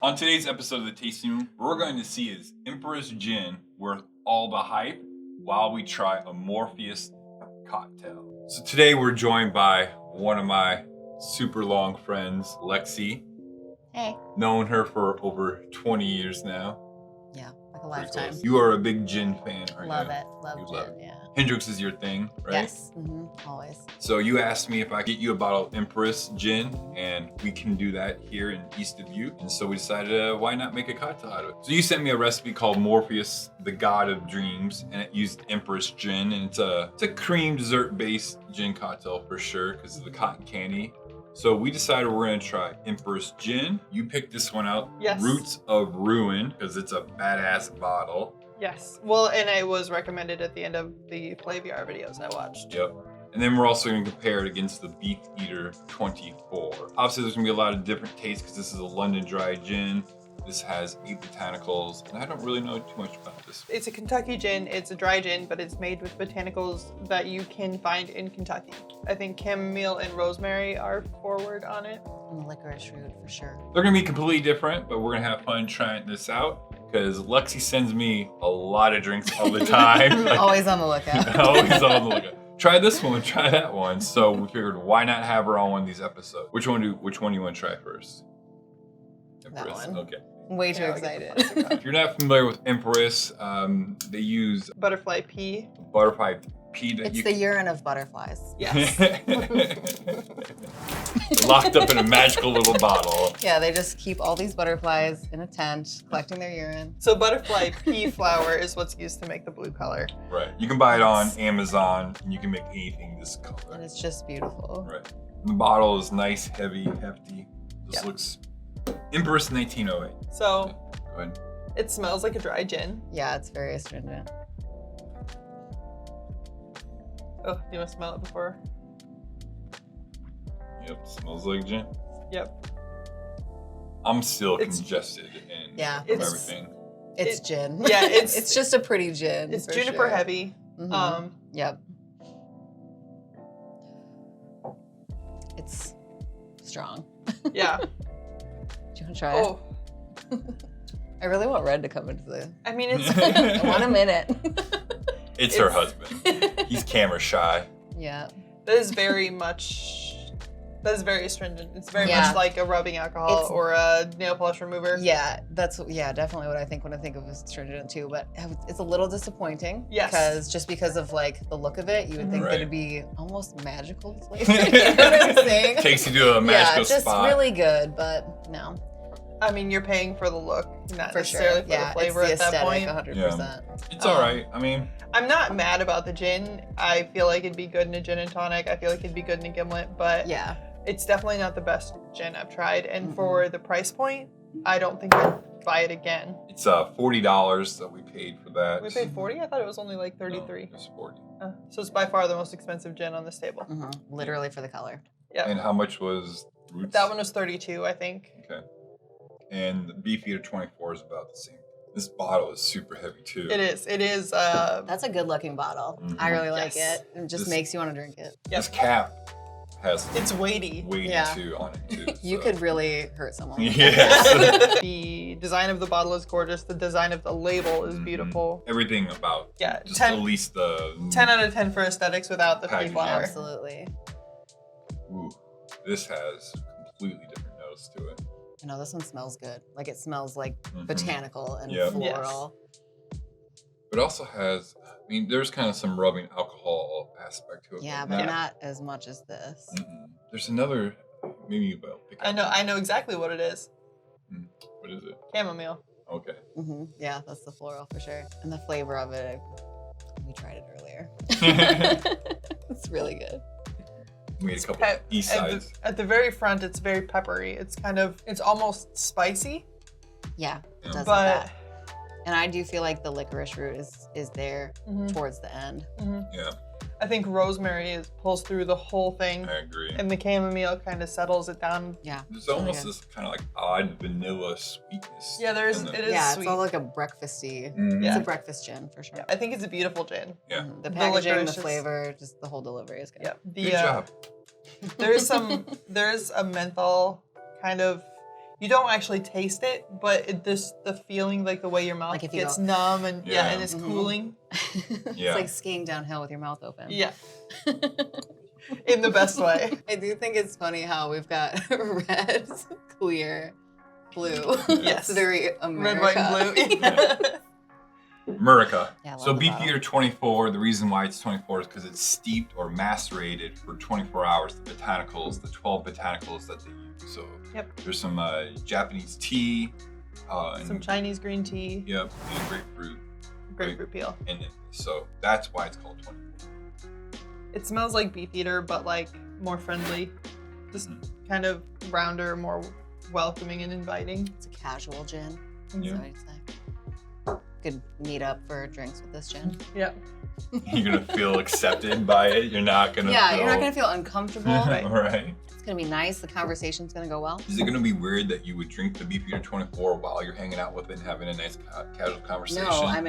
On today's episode of the Tasting Room, what we're going to see is Empress Gin worth all the hype while we try a Morpheus cocktail. So today we're joined by one of my super long friends, Lexi. Hey. Known her for over 20 years now. Yeah, like a lifetime. You are a big gin fan, aren't Love you? it. Love gin, yeah. Hendrix is your thing, right? Yes, always. So you asked me if I could get you a bottle of Empress gin, and we can do that here in East of You. And so we decided, why not make a cocktail out of it? So you sent me a recipe called Morpheus, the God of Dreams, and it used Empress gin, and it's a cream dessert-based gin cocktail for sure because of the cotton candy. So we decided we're gonna try Empress Gin. You picked this one out, Yes. Roots of Ruin, because it's a badass bottle. Yes. Well, and it was recommended at the end of the Play VR videos I watched. Yep. And then we're also gonna compare it against the Beefeater 24. Obviously there's gonna be a lot of different tastes because this is a London dry gin. This has 8 botanicals, and I don't really know too much about this. It's a Kentucky gin. It's a dry gin, but it's made with botanicals that you can find in Kentucky. I think chamomile and rosemary are forward on it. And the licorice root for sure. They're gonna be completely different, but we're gonna have fun trying this out because Lexi sends me a lot of drinks all the time. Always on the lookout. Always on the lookout. Try this one, try that one. So we figured, why not have her on one of these episodes? Which one do you want to try first? That Empress. one. Okay. Way too Yeah, excited. If you're not familiar with Empress, they use Butterfly pea. butterfly pea that It's the urine of butterflies. Yes. locked up in a magical little bottle. Yeah, they just keep all these butterflies in a tent, collecting their urine. So butterfly pea flower is what's used to make the blue color. Right. You can buy it on Amazon, and you can make anything this And color. it's just beautiful. Right. The bottle is nice, heavy, hefty. This Yep. looks Empress 1908. So Go ahead. it smells like a dry gin. Yeah, it's very astringent. Oh, do you want to smell it before? Yep, smells like gin. Yep. I'm still It's- congested and Yeah. from It's- everything. It's It- gin. yeah, it's- it's just a pretty gin. It's for juniper sure. heavy. Mhm. Yep. It's strong. Yeah. Do you want to try it? Oh, I really want Red to come into the. I mean, it's I want a minute. It's her It's- husband. He's camera shy. Yeah. that is very astringent. It's very Yeah. much like a rubbing alcohol It's- or a nail polish remover. Yeah, that's definitely what I think when I think of astringent too. But it's a little disappointing. Yes. Because of like the look of it, you would think that Right. it'd be almost magical flavor. You know what I'm saying? Takes you to a magical yeah, just spot. really good, but no, I mean, you're paying for the look, not for necessarily sure. for Yeah, the flavor it's the at that aesthetic, point. 100%. It's all right. I mean, I'm not mad about the gin. I feel like it'd be good in a gin and tonic. I feel like it'd be good in a gimlet, but Yeah. it's definitely not the best gin I've tried. And for the price point, I don't think I'd buy it again. it's $40 that we paid for that. We paid 40? I thought it was only like 33. No, it's 40. So it's by far the most expensive gin on this table. Literally for the color. Yeah. And how much was Roots? That one was 32, I think. Okay. And the Beefeater 24 is about the same. This bottle is super heavy too. It is. It is. That's a good looking bottle. Mhm. I really like Yes. it. It just This- makes you want to drink it. This cap has It's weighty. weighty Yeah. too on it too. You so. could really hurt someone. Yes. The design of the bottle is gorgeous. The design of the label is Mhm. beautiful. Everything about Yeah, just 10 at least the 10 out of 10 for aesthetics without the free Packaging. flower. Absolutely. Ooh, this has completely different notes to it. I know this one smells good. Like it smells like Mhm. botanical and Yep. floral. But it also has, I mean, there's kind of some rubbing alcohol aspect to it. Yeah, but not as much as this. There's another, maybe you will pick I know exactly what it is. What is it? Chamomile. Okay. Yeah, that's the floral for sure. And the flavor of it, we tried it earlier. It's really good. We had a couple east sides. At the very front, it's very peppery. It's almost spicy, Yeah, it Yeah. does but have that. And I do feel like the licorice root is there Mhm. towards the end. Yeah, I think rosemary pulls through the whole thing, I agree. and the chamomile kind of settles it down. Yeah. There's really almost good. this kind of like odd vanilla sweetness. Yeah, in the- it is Yeah, sweet. it's all like a breakfasty. Mhm. Yeah. It's a breakfast gin for sure. Yeah, I think it's a beautiful gin. Yeah. The The packaging, the licorice is- flavor, just the whole delivery is good. Yeah. Good job. There's a menthol kind of You don't actually taste it, but the feeling, like the way your mouth Like if you gets go- numb and and it's Mhm. cooling. It's Yeah. like skiing downhill with your mouth open. Yeah, in the best way. I do think it's funny how we've got red, clear, blue. Yes. It's very America. Red, white, and blue. Yeah. America. Yeah, I love So the bottle. Beefeater 24, the reason why it's 24 is because it's steeped or macerated for 24 hours. The botanicals, the 12 botanicals that they use. So Yep. there's some Japanese tea. Some And, Chinese green tea, yep, and grapefruit. grapefruit peel. And so that's why it's called 24. It smells like Beefeater, but like more friendly. Just kind of rounder, more welcoming and inviting. It's a casual gin. Yeah. So I'd say. Could meet up for drinks with this gin. Yeah. You're gonna feel accepted by it. You're not gonna. Yeah, feel... you're not gonna feel uncomfortable. Right. It's gonna be nice. The conversation's gonna go well. Is it gonna be weird that you would drink the Beefeater 24 while you're hanging out with it and having a nice casual conversation? No, I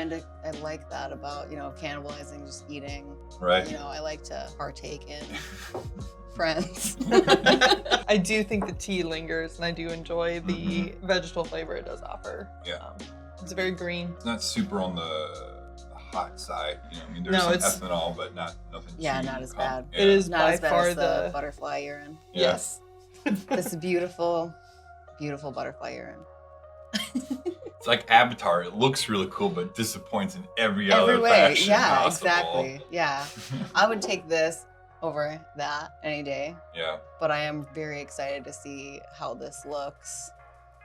like that about, cannibalizing, just eating. Right. I like to partake in friends. I do think the tea lingers, and I do enjoy the vegetable flavor it does offer. Yeah. It's very green. It's not super on the hot side. I mean, there's No, some it's- ethanol, but nothing. Yeah, too not as common. bad. Yeah. It is Not by as bad far as the butterfly urine. Yeah. Yes. This beautiful, beautiful butterfly urine. It's like Avatar. It looks really cool, but disappoints in every Every other way. fashion Yeah, possible. exactly. Yeah. I would take this over that any day, Yeah. but I am very excited to see how this looks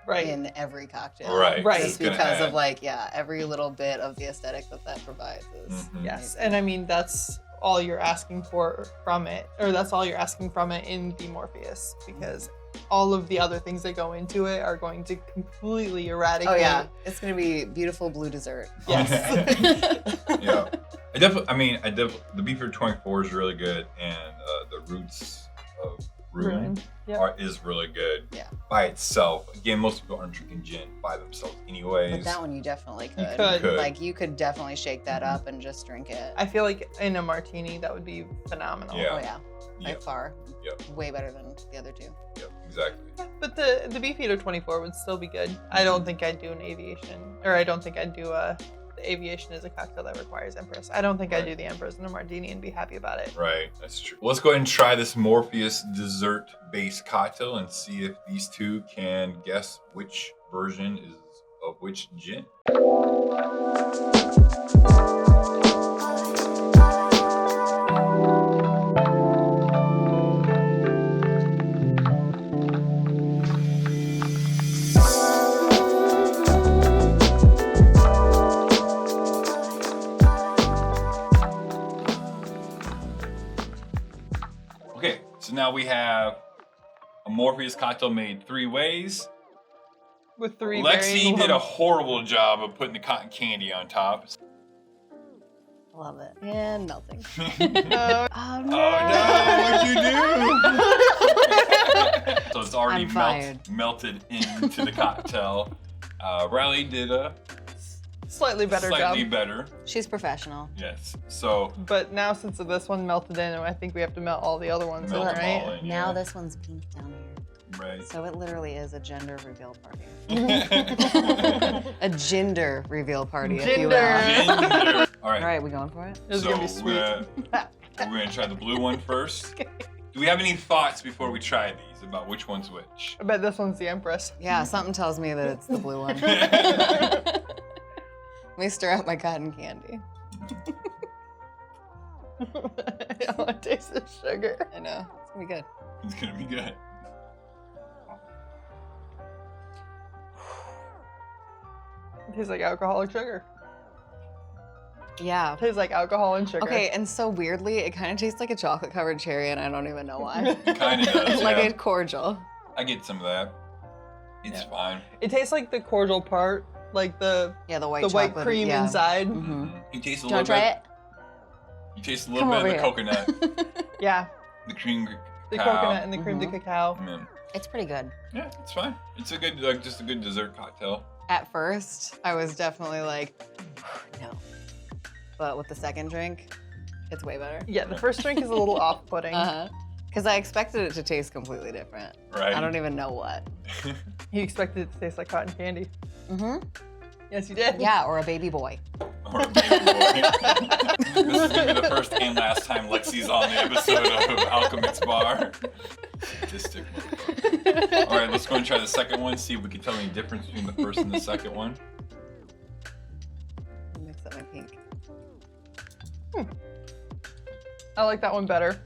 Right. in every cocktail. Right. Right. Just It's gonna because of add. every little bit of the aesthetic that provides is Mhm. Yes. And I mean, that's all you're asking for from it, or that's all you're asking from it in the Morpheus, because all of the other things that go into it are going to completely eradicate. Oh yeah, it's gonna be beautiful blue dessert. Yes. Yeah. The Beefeater 24 is really good, and the Roots of Ruin Yep. is really good. Yeah. By itself. Again, most people aren't drinking gin by themselves anyways. But that one you definitely could. You could. Like you could definitely shake that up and just drink it. I feel like in a martini that would be phenomenal. Yeah. Oh yeah, by Yep. far. Yep. Way better than the other two. Yep, exactly. Yeah, but the Beefeater 24 would still be good. I don't think I'd do an aviation, or I don't think I'd do the aviation as a cocktail that requires Empress. I don't think I'd Right. do the Empress in a martini and be happy about it. Right, that's true. Let's go ahead and try this Morpheus dessert-based cocktail and see if these two can guess which version is of which gin. Okay, so now we have a Morpheus cocktail made 3 ways. With 3 Lexi did a horrible job of putting the cotton candy on top. Love it. And melting. Oh, Oh Oh no, what'd you do? So it's already I'm fired. melted into the cocktail. Riley did a slightly better slightly job. better. She's professional. Yes. So But now since this one melted in, I think we have to melt all the other ones in, Melt them all right? in. Now Yeah. this one's pink down here. right. So it literally is a gender reveal party. A gender reveal party, if you will. Gender. Ginger. All right. All right, we going for it? This is so gonna be sweet. We're gonna try the blue one first. Do we have any thoughts before we try these about which one's which? I bet this one's the Empress. Yeah, something tells me that it's the blue one. Let me stir up my cotton candy. I want to taste the sugar. I know. It's gonna be good. It's gonna be good. It tastes like alcoholic sugar. Yeah. It tastes like alcohol and sugar. Okay, and so weirdly, it kind of tastes like a chocolate covered cherry, and I don't even know why. Kind of does. Like yeah. a cordial. I get some of that. It's fine. It tastes like the cordial part, like the Yeah, the white white chocolate. cream yeah. inside. Mhm. You taste a Do you little want to bit. try You taste a it? little Come bit of over the here. coconut, Yeah, the cream the cacao. coconut and the cream de Mhm. cacao. Mm. It's pretty good. Yeah, it's fine. It's a good, just a good dessert cocktail. At first, I was definitely like, no. But with the second drink, it's way better. Yeah, the first drink is a little off-putting. Because Because I expected it to taste completely different. Right. I don't even know what. You expected it to taste like cotton candy. Mm-hmm. Yes, you did. Yeah, or a baby boy. Or a baby boy. This is gonna be the first and last time Lexi's on the episode of Alchemix Bar. Just took my All right, let's go and try the second one. See if we can tell any difference between the first and the second one. Mix up my pink. I like that one better.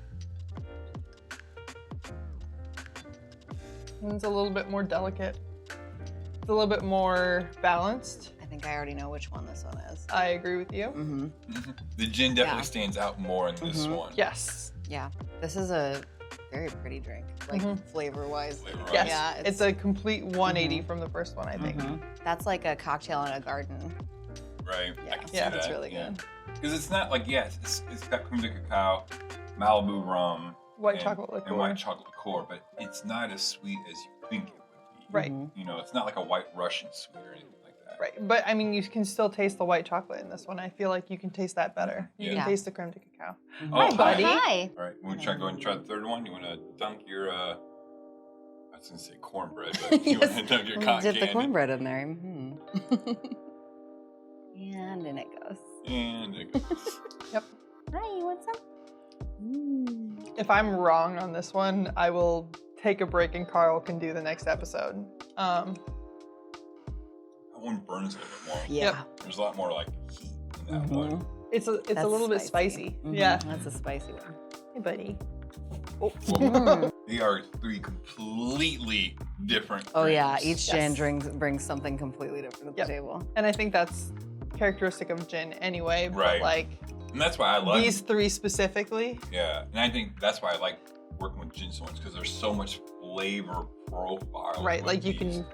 It's a little bit more delicate. It's a little bit more balanced. I think I already know which one this one is. I agree with you. Mm-hmm. The gin definitely Yeah. stands out more in this one. Yes. Yeah, this is a very pretty drink, like flavor-wise. Flavor-wise. Yes. Yeah, it's a complete 180 from the first one, I think. That's like a cocktail in a garden. Right. I Yeah, can see yeah, that. it's really good. Because it's not like, it's got creme de cacao, Malibu rum, White and, chocolate liqueur. and white chocolate liqueur, but it's not as sweet as you think it would be. Right. You know, it's not like a white Russian sweet or anything like that. Right. But I mean, you can still taste the white chocolate in this one. I feel like you can taste that better. You Yeah. can taste the creme de cacao. Oh, Hi, buddy. Hi. All right, want to go ahead and try the third one? You want to dunk your, I was going to say cornbread, but you want to dunk your cotton Dip candy? the cornbread in there. And in it goes. And it goes. Yep. Hi, you want some? If I'm wrong on this one, I will take a break and Carl can do the next episode. That one burns a little bit more. Yeah. Yep. There's a lot more like heat in that one. It's a That's little bit spicy. Mhm, Yeah. That's a spicy one. Hey, buddy. Well, they are three completely different. Oh yeah, drinks. each Yes. gin brings something completely different to Yep. the table. And I think that's characteristic of gin anyway. Right. But like And that's why I like these three specifically. Yeah, and I think that's why I like working with gin so much because there's so much flavor profile. Right. with Like you these. can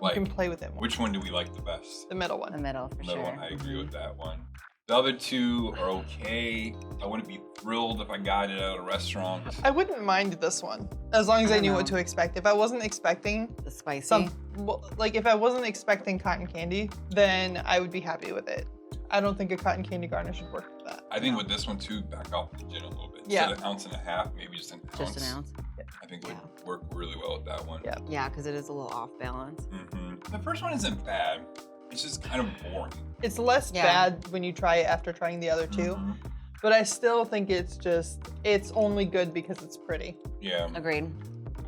Like, play with it more. which one do we like the best? The middle The one. middle for Middle sure. one, I agree with that one. The other two are okay. I wouldn't be thrilled if I got it at a restaurant. I wouldn't mind this one as long as I I knew know. what to expect. If I wasn't expecting The spicy. if I wasn't expecting cotton candy, then I would be happy with it. I don't think a cotton candy garnish would work with that. I think with this one too, back off the gin a little bit. Yeah. Instead of an ounce and a half, maybe just an ounce. Just an ounce. I think would work really well with that one. Yeah. Yeah, because it is a little off balance. The first one isn't bad. It's just kind of boring. It's less Yeah. bad when you try it after trying the other two, but I still think it's only good because it's pretty. Yeah. Agreed.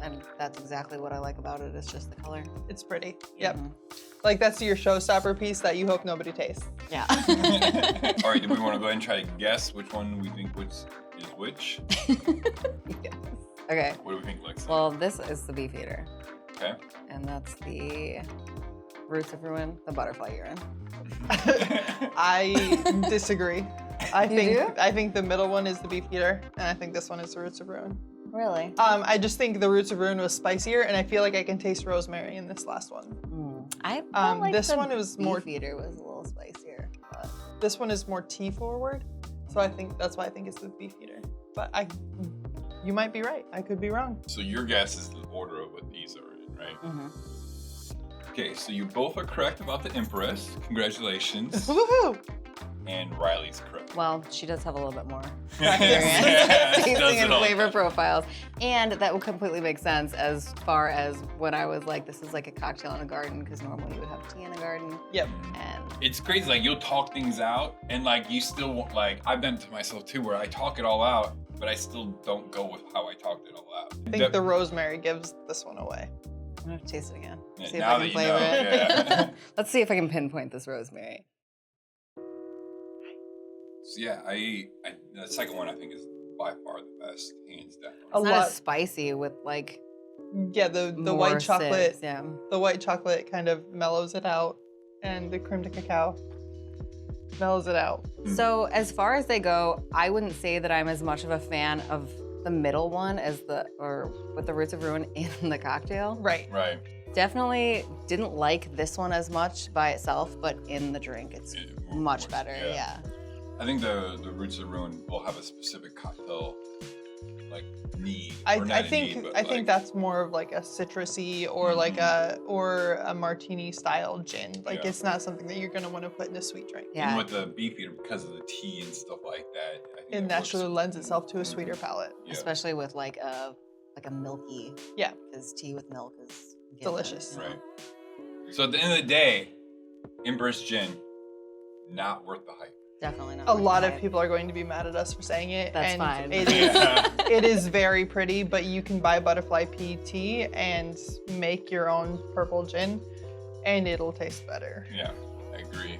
And that's exactly what I like about it. It's just the color. It's pretty. Yep. Mhm. Like that's your showstopper piece that you hope nobody tastes. Yeah. All right, do we want to go ahead and try to guess which one we think is which? Yes. Okay. What do we think, Lexi? Well, this is the Beefeater, Okay. and that's the Roots of Ruin, the butterfly urine. I disagree. I do? think the middle one is the Beefeater, and I think this one is the Roots of Ruin. Really? I just think the Roots of Ruin was spicier, and I feel like I can taste rosemary in this last one. I felt like this the one was more- Beefeater was a little spicier. But This one is more tea forward, so I think that's why I think it's the Beefeater. But you might be right. I could be wrong. So your guess is the order of what these are in, right? Okay, so you both are correct about the Empress. Congratulations. Woohoo! And Riley's correct. Well, she does have a little bit more Yeah, experience she does tasting it and all. flavor profiles. And that would completely make sense as far as when I was like, this is like a cocktail in a garden, because normally you would have tea in a garden. Yep. And It's crazy, like you'll talk things out and like you still won't, like I've done it to myself too where I talk it all out, but I still don't go with how I talked it all out. I think the rosemary gives this one away. I'm gonna taste it again. Yeah, See if now I that can you flavor know, it. yeah. Let's see if I can pinpoint this rosemary. So yeah, the second one I think is by far the best, hands down. A It's not lot. as spicy with like Yeah, the more white chocolate. sits, yeah. The white chocolate kind of mellows it out, and the creme de cacao mellows it out. So as far as they go, I wouldn't say that I'm as much of a fan of the middle one as with the Roots of Ruin in the cocktail. Right. Right. Definitely didn't like this one as much by itself, but in the drink, it's much better. Yeah. I think the Roots of Ruin will have a specific cocktail like need. I Or not a think need, but, I think like, that's more of like a citrusy or like a martini style gin. Like Yeah. it's not something that you're gonna want to put in a sweet drink. And Yeah. with the Beefeater, because of the tea and stuff like that, I think It that works. naturally lends itself to a sweeter palate. Yeah. Especially with like a milky. Yeah. Because tea with milk is given, Delicious. you know? Right. So at the end of the day, Empress Gin, not worth the hype. Definitely not. A worth lot the of hype. people are going to be mad at us for saying it. That's and fine. It is, it is very pretty, but you can buy butterfly pea tea and make your own purple gin, and it'll taste better. Yeah, I agree.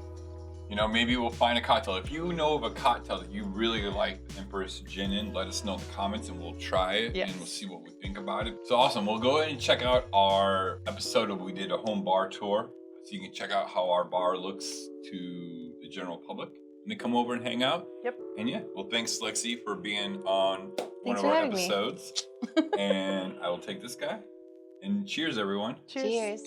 You know, maybe we'll find a cocktail. If you know of a cocktail that you really like Empress Gin in, let us know in the comments and we'll try it Yes. and we'll see what we think about it. So awesome. We'll go ahead and check out our episode of we did a home bar tour. So you can check out how our bar looks to the general public. And then come over and hang out. Yep. And yeah, well, thanks Lexi for being on one Thanks of for our having me. episodes. And I will take this guy. And cheers, everyone. Cheers. Cheers.